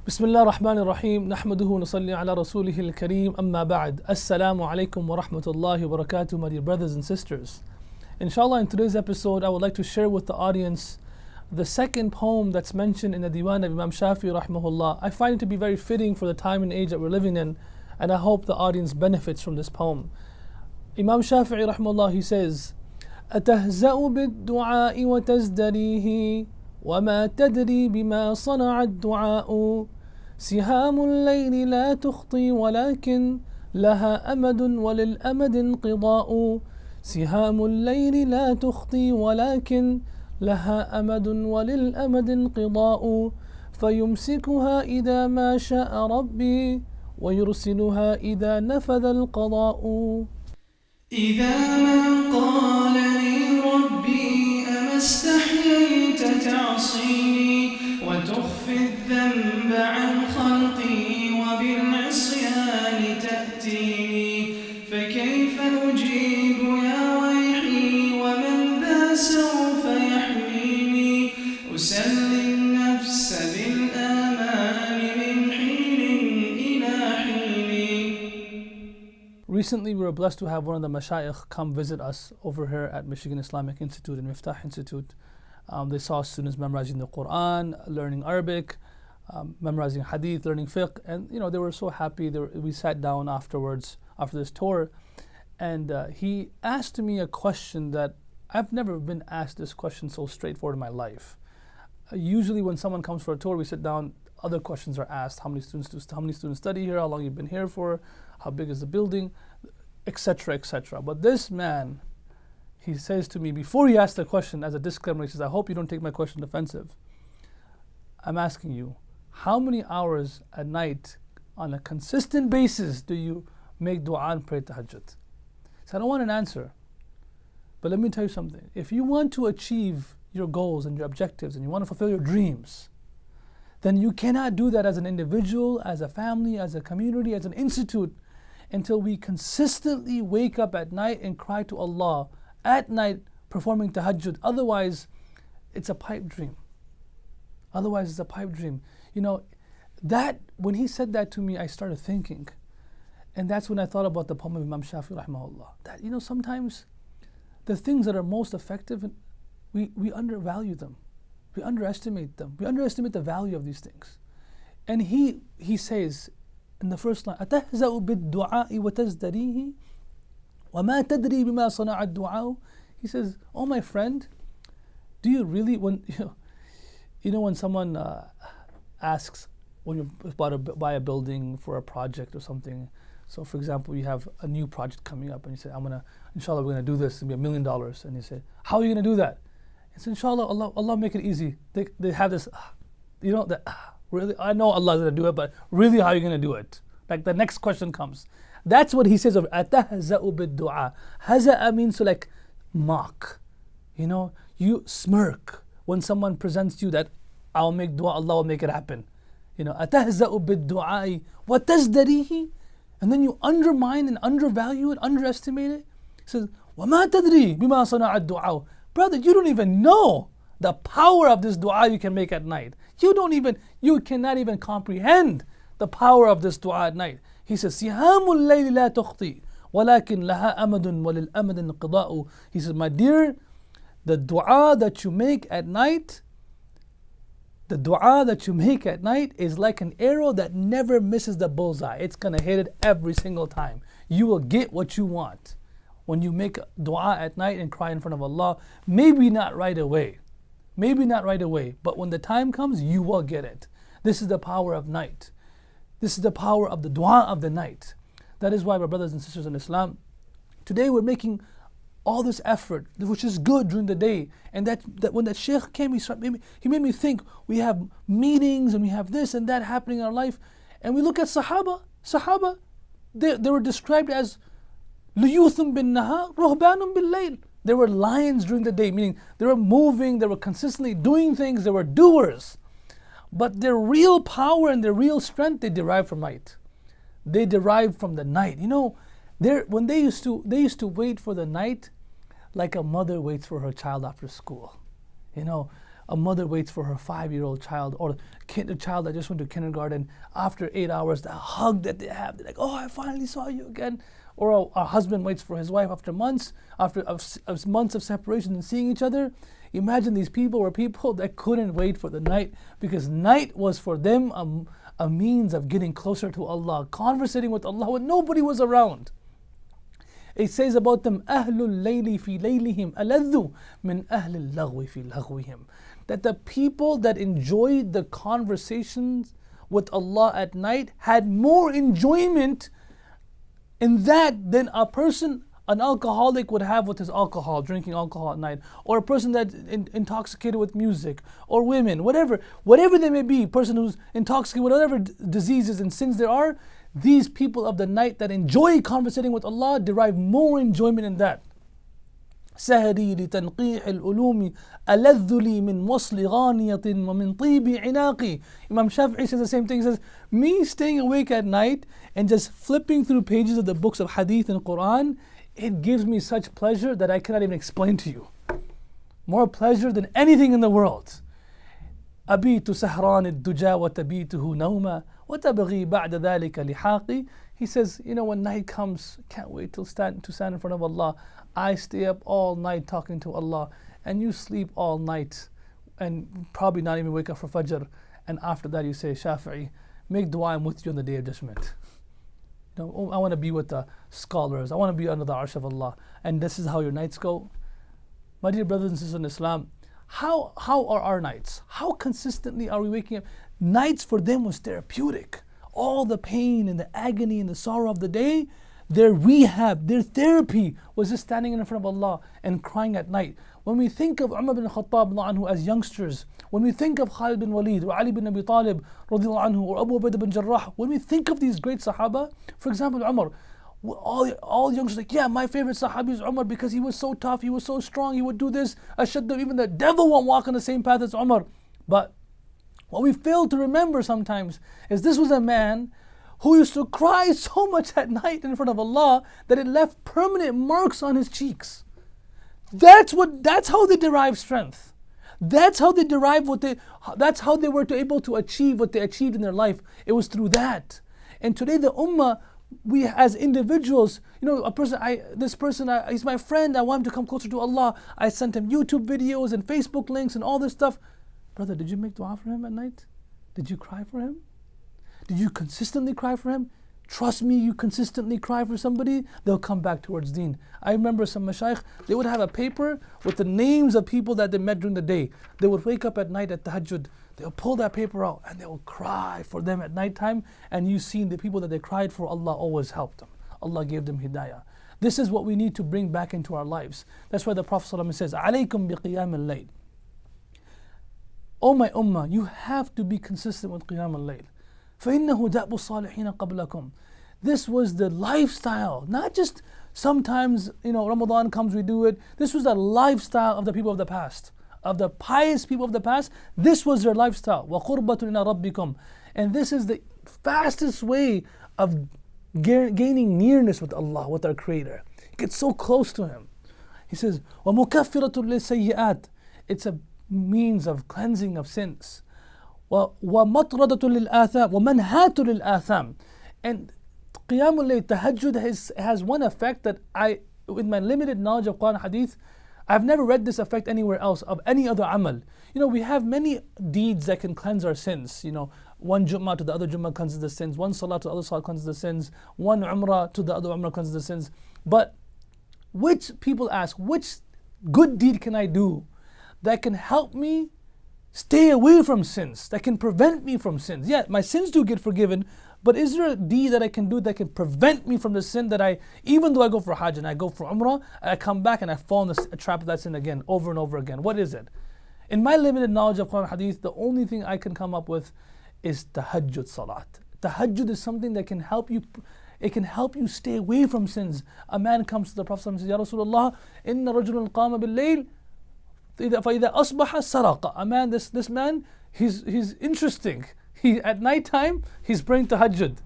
بسم الله الرحمن الرحيم نحمده ونصلي على رسوله الكريم أما بعد السلام عليكم ورحمة الله وبركاته, my dear brothers and sisters. Inshallah, in today's episode I would like to share with the audience the second poem that's mentioned in the Diwan of Imam Shafi rahimahullah. I find it to be very fitting for the time and age that we're living in, and I hope the audience benefits from this poem. Imam Shafi rahimahullah, he says, أتهزأ بالدعاء وتزدريه وما تدري بما صنع الدعاء سهام الليل لا تخطي ولكن لها أمد وللأمد انقضاء سهام الليل لا تخطي ولكن لها أمد وللأمد انقضاء فيمسكها إذا ما شاء ربي ويرسلها إذا نفذ القضاء. إذا ما قال لي ربي أما استحييت تعصيني وتخفي الذنب عن خلقي وبالعصيان تأتيني فكيف أجيب يا ويحي ومن ذا سوف يحميني أسلي النفس بالآمال من حين إلى حين. Recently, we were blessed to have one of the mashayikh come visit us over here at Michigan Islamic Institute and Miftah Institute. They saw students memorizing the Quran, learning Arabic, memorizing hadith, learning fiqh, and they were so happy. We sat down afterwards, after this tour, and he asked me a question that I've never been asked this question so straightforward in my life. Usually when someone comes for a tour, we sit down, other questions are asked. How many students study here? How long you've been here for? How big is the building? Etc., etc. But this man, he says to me, before he asked the question, as a disclaimer, he says, I hope you don't take my question offensive. I'm asking you, how many hours a night on a consistent basis do you make dua and pray tahajjud? So I don't want an answer. But let me tell you something. If you want to achieve your goals and your objectives and you want to fulfill your dreams, then you cannot do that as an individual, as a family, as a community, as an institute, until we consistently wake up at night and cry to Allah at night performing tahajjud. Otherwise, it's a pipe dream. That when he said that to me, I started thinking. And that's when I thought about the poem of Imam Shafi rahimahullah. That sometimes the things that are most effective, we undervalue them. We underestimate them. We underestimate the value of these things. And he says in the first line, أتهزأ بالدعاء وتزدريه وما تدري بما صنع الدعاء. He says, oh my friend, do you really, when someone asks, when you're about to buy a building for a project or something, so for example, you have a new project coming up and you say, inshallah, we're going to do this, it'll be $1 million. And you say, how are you going to do that? It's inshallah, Allah make it easy. They have this, really, I know Allah is going to do it, but really how are you going to do it? Like the next question comes. That's what he says of أَتَهْزَأُ بِالدُّعَى. Haza'a means to like mock. You smirk when someone presents you that I'll make dua, Allah will make it happen. أَتَهْزَأُ بِالدُّعَى وَتَزْدَرِيهِ. And then you undermine and undervalue it, underestimate it. He says, وَمَا تَدْرِي بِمَا صَنَعَ الدُّعَى. Brother, you don't even know the power of this dua you can make at night. You cannot even comprehend the power of this dua at night. He says, سِهَامُ اللَّيْلِ لَا تُخْطِي وَلَكِنْ لَهَا أَمَدٌ وَلِلْأَمَدِ انْقِضَاءُ. He says, my dear, the dua that you make at night, is like an arrow that never misses the bullseye. It's going to hit it every single time. You will get what you want when you make dua at night and cry in front of Allah. Maybe not right away, but when the time comes, you will get it. This is the power of night. This is the power of the dua of the night. That is why, my brothers and sisters in Islam, today we're making all this effort, which is good during the day. And that when that sheikh came, he made me think, we have meetings and we have this and that happening in our life. And we look at Sahaba, they were described as لُيُوثٌ بِالنَّهَارِ رُهْبَانٌ بِاللَّيْلِ. They were lions during the day, meaning they were moving, they were consistently doing things, they were doers. But their real power and their real strength, they derived from night. They derived from the night. When they used to wait for the night like a mother waits for her child after school. A mother waits for her 5-year-old child, or a child that just went to kindergarten. After 8 hours, the hug that they have, they're like, oh, I finally saw you again. Or a husband waits for his wife after months of separation and seeing each other. Imagine these people were people that couldn't wait for the night, because night was for them a means of getting closer to Allah, conversating with Allah when nobody was around. It says about them, Ahlul layli fi laylihim aladhu min ahlil laghwi fi laghwihim. That the people that enjoyed the conversations with Allah at night had more enjoyment in that than an alcoholic would have with his alcohol, drinking alcohol at night, or a person that's intoxicated with music, or women, whatever they may be, person who's intoxicated with whatever diseases and sins there are. These people of the night that enjoy conversating with Allah derive more enjoyment in that. سهري لتنقيح الألوم ألذ لي من وصل غانية ومن طيب عناقي. Imam Shafi says the same thing. He says, me staying awake at night and just flipping through pages of the books of Hadith and Quran, it gives me such pleasure that I cannot even explain to you. More pleasure than anything in the world. أبيت سهران الدجى وتبيته نوما وتبغي بعد ذلك لحاقي. He says, when night comes, can't wait to stand in front of Allah. I stay up all night talking to Allah, and you sleep all night and probably not even wake up for Fajr. And after that you say, Shafi'i, make dua, I'm with you on the Day of Judgment. I want to be with the scholars. I want to be under the arsh of Allah. And this is how your nights go. My dear brothers and sisters in Islam, how are our nights? How consistently are we waking up? Nights for them was therapeutic. All the pain and the agony and the sorrow of the day, their rehab, their therapy was just standing in front of Allah and crying at night. When we think of Umar bin Khattab anhu as youngsters, when we think of Khalid bin Walid or Ali bin Abi Talib radiallahu anhu, or Abu Ubaidah bin Jarrah, when we think of these great Sahaba, for example Umar, all youngsters like, yeah, my favorite Sahabi is Umar because he was so tough, he was so strong, he would do this, ashaddu, even the devil won't walk on the same path as Umar. But what we fail to remember sometimes is this was a man who used to cry so much at night in front of Allah that it left permanent marks on his cheeks. That's how they derive strength. That's how they derive that's how they were able to achieve what they achieved in their life. It was through that. And today the ummah, we as individuals, this person, he's my friend, I want him to come closer to Allah. I sent him YouTube videos and Facebook links and all this stuff. Brother, did you make dua for him at night? Did you cry for him? Did you consistently cry for him? Trust me, you consistently cry for somebody, they'll come back towards deen. I remember some mashayikh, they would have a paper with the names of people that they met during the day. They would wake up at night at tahajjud, they'll pull that paper out and they will cry for them at night time. And you've seen the people that they cried for, Allah always helped them. Allah gave them hidayah. This is what we need to bring back into our lives. That's why the Prophet ﷺ says, alaykum bi qiyam al-layl. Oh my ummah, you have to be consistent with qiyam al-layl. فَإِنَّهُ دَأْبُ الصَّالِحِينَ قَبْلَكُمْ. This was the lifestyle, not just sometimes, Ramadan comes, we do it. This was the lifestyle of the people of the past, of the pious people of the past. This was their lifestyle. وَقُرْبَةٌ إِلَىٰ رَبِّكُمْ. And this is the fastest way of gaining nearness with Allah, with our Creator. Get so close to Him. He says, وَمُكَفِّرَةٌ لِلسَّيِّئَاتِ. It's a means of cleansing of sins. وَمَطْرَدَةٌ لِلْآثَامِ وَمَنْهَاتٌ لِلْآثَامِ. And Qiyamul Layl, Tahajjud has one effect that with my limited knowledge of Quran and Hadith, I've never read this effect anywhere else of any other amal. We have many deeds that can cleanse our sins. One Jummah to the other Jummah cleanses the sins. One Salah to the other Salah cleanses the sins. One Umrah to the other Umrah cleanses the sins. But people ask, which good deed can I do that can help me stay away from sins, that can prevent me from sins? Yeah, my sins do get forgiven, but is there a deed that I can do that can prevent me from the sin that even though I go for Hajj and I go for Umrah, I come back and I fall in the trap of that sin again, over and over again? What is it? In my limited knowledge of Quran and Hadith, the only thing I can come up with is Tahajjud Salat. Tahajjud is something that can help you. It can help you stay away from sins. A man comes to the Prophet and says, Ya Rasulullah, inna rajulan qama bil-layl فَإِذَا أَصْبَحَ سَرَقَ. A man, this man, he's interesting. At night time, he's praying tahajjud.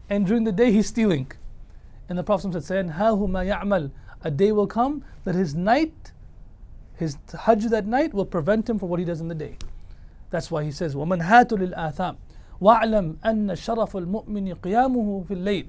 And during the day, he's stealing. And the Prophet said, سَيَنْهَاهُ مَا يَعْمَلْ. A day will come that his His tahajjud at night will prevent him from what he does in the day. That's why he says, وَمَنْهَاتُ لِلْآثَامِ وَاعْلَمْ أَنَّ شَرَفَ الْمُؤْمِنِ قِيَامُهُ فِي اللَّيْلِ.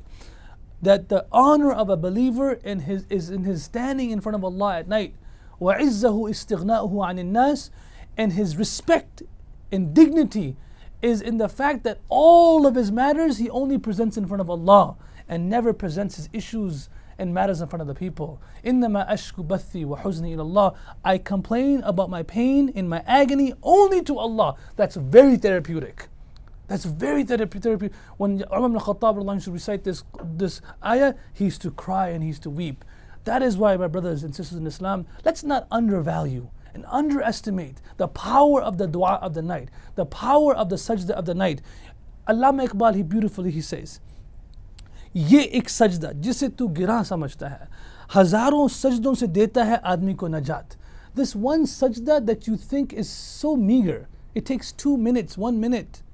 That the honor of a believer is in his standing in front of Allah at night. وَعِزَّهُ إِسْتِغْنَاؤُهُ عَنِ النَّاسِ. And his respect and dignity is in the fact that all of his matters he only presents in front of Allah and never presents his issues and matters in front of the people. إِنَّمَا أَشْكُ بَثِّي وَحُزْنِي إِلَى اللَّهِ. I complain about my pain and my agony only to Allah. That's very therapeutic. That's very therapeutic. When Umar ibn Khattab used to recite this ayah, he used to cry and he used to weep. That is why, my brothers and sisters in Islam, let's not undervalue and underestimate the power of the dua of the night, the power of the sajda of the night. Allama Iqbal, he beautifully says, ये एक सजदा जिसे तू गिरा समझता है, हजारों सजदों से देता है आदमी को नजात. This one sajda that you think is so meager, it takes 2 minutes, 1 minute.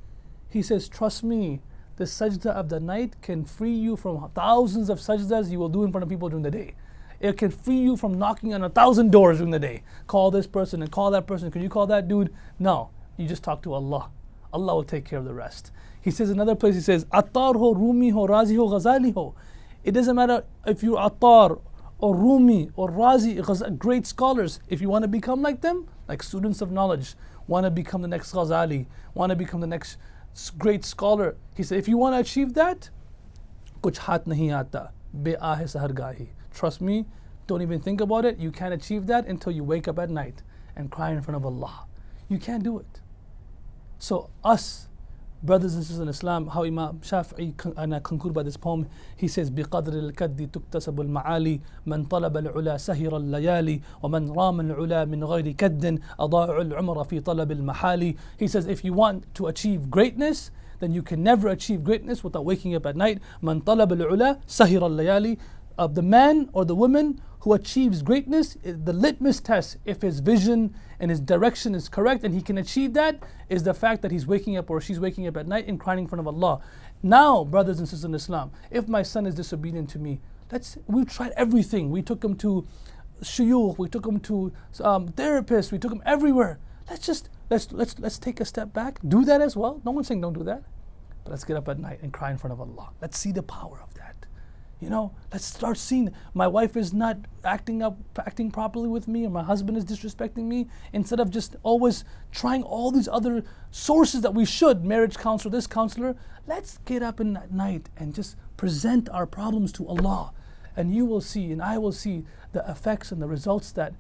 He says, trust me, the sajda of the night can free you from thousands of sajdas you will do in front of people during the day. It can free you from knocking on 1,000 doors during the day. Call this person and call that person. Can you call that dude? No, you just talk to Allah. Allah will take care of the rest. He says another place, he says, Attar ho, Rumi ho, Razi ho, Ghazali ho. It doesn't matter if you're Attar or Rumi or Razi, great scholars. If you want to become like them, like students of knowledge, want to become the next Ghazali, want to become the next great scholar. He said, if you want to achieve that, kuch haat nahi aata, be aahe sahar gahi. Trust me, don't even think about it. You can't achieve that until you wake up at night and cry in front of Allah. You can't do it. So us, brothers and sisters in Islam, how Imam Shafi, and I conclude by this poem, he says, بِقَدْرِ الْكَدِّ تُكْتَسَبُ الْمَعَالِي مَنْ طَلَبَ الْعُلَى سَهِرَ اللَّيَالِي وَمَنْ رَامَ الْعُلَى مِنْ غَيْرِ كَدٍّ أَضَاعُ الْعُمْرَ فِي طَلَبِ الْمَحَالِ. He says, if you want to achieve greatness, then you can never achieve greatness without waking up at night. مَنْ طَلَبَ الْعُلَى سَهِرَ اللَّيَالِي. Of the man or the woman who achieves greatness, the litmus test, if his vision and his direction is correct and he can achieve that, is the fact that he's waking up or she's waking up at night and crying in front of Allah. Now, brothers and sisters in Islam, if my son is disobedient to me, we've tried everything. We took him to shuyukh, we took him to therapists, we took him everywhere. Let's take a step back. Do that as well. No one's saying don't do that. But let's get up at night and cry in front of Allah. Let's see the power of that. You know, let's start seeing my wife is not acting properly with me, or my husband is disrespecting me. Instead of just always trying all these other sources that we should, marriage counselor, this counselor, let's get up in at night and just present our problems to Allah. And you will see, and I will see the effects and the results that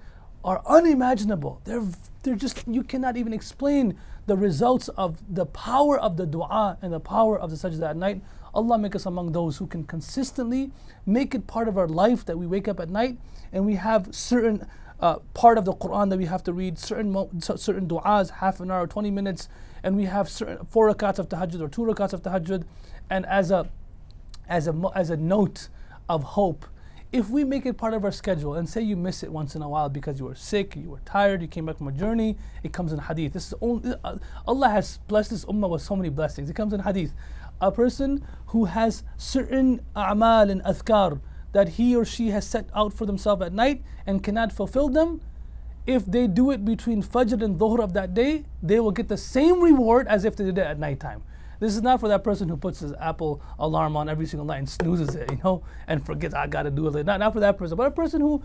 are unimaginable. They're just, you cannot even explain the results of the power of the dua and the power of the sajda at night. Allah make us among those who can consistently make it part of our life that we wake up at night and we have certain part of the Quran that we have to read, certain du'as, half an hour, 20 minutes, and we have certain 4 rakats of tahajjud or 2 rakats of tahajjud. And as a note of hope, if we make it part of our schedule and say you miss it once in a while because you were sick, you were tired, you came back from a journey, it comes in hadith. This is only, Allah has blessed this ummah with so many blessings. It comes in hadith. A person who has certain a'mal and adhkar that he or she has set out for themselves at night and cannot fulfill them, if they do it between Fajr and Dhuhr of that day, they will get the same reward as if they did it at night time. This is not for that person who puts his Apple alarm on every single night and snoozes it, and forgets, I gotta do it. Not for that person, but a person who,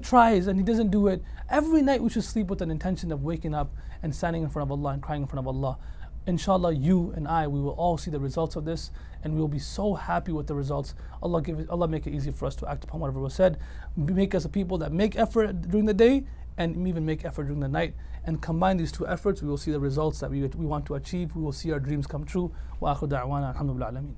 tries and he doesn't do it. Every night we should sleep with an intention of waking up and standing in front of Allah and crying in front of Allah. Inshallah, you and I, we will all see the results of this, and we will be so happy with the results. Allah make it easy for us to act upon whatever was said. Make us a people that make effort during the day and even make effort during the night. And combine these 2 efforts, we will see the results that we want to achieve. We will see our dreams come true. Wa akhiru da'wana alhamdulillah alameen.